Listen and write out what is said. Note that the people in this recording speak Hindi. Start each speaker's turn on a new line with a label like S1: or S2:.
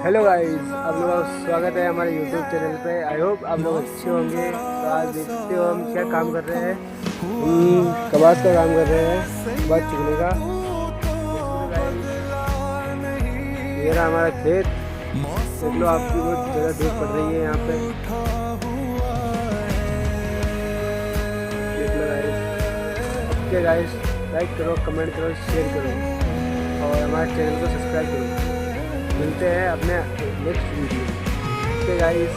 S1: हेलो गाइस, आप लोगों का स्वागत है हमारे यूट्यूब चैनल पे। आई होप आप लोग अच्छे होंगे। तो आज देखते हो हम क्या काम कर रहे हैं। हम कबास का काम कर रहे हैं, कबास चुगने का। देखो गाइस, ये रहा हमारा खेत। देख लो, आपकी बहुत ज़्यादा धूप पड़ रही है यहाँ पे। देख लो गाइस। ओके गाइस, लाइक करो, कमेंट करो, शेयर करो और हमारे चैनल को सब्सक्राइब करो। मिलते हैं अपने नेक्स्ट वीडियो। Okay guys.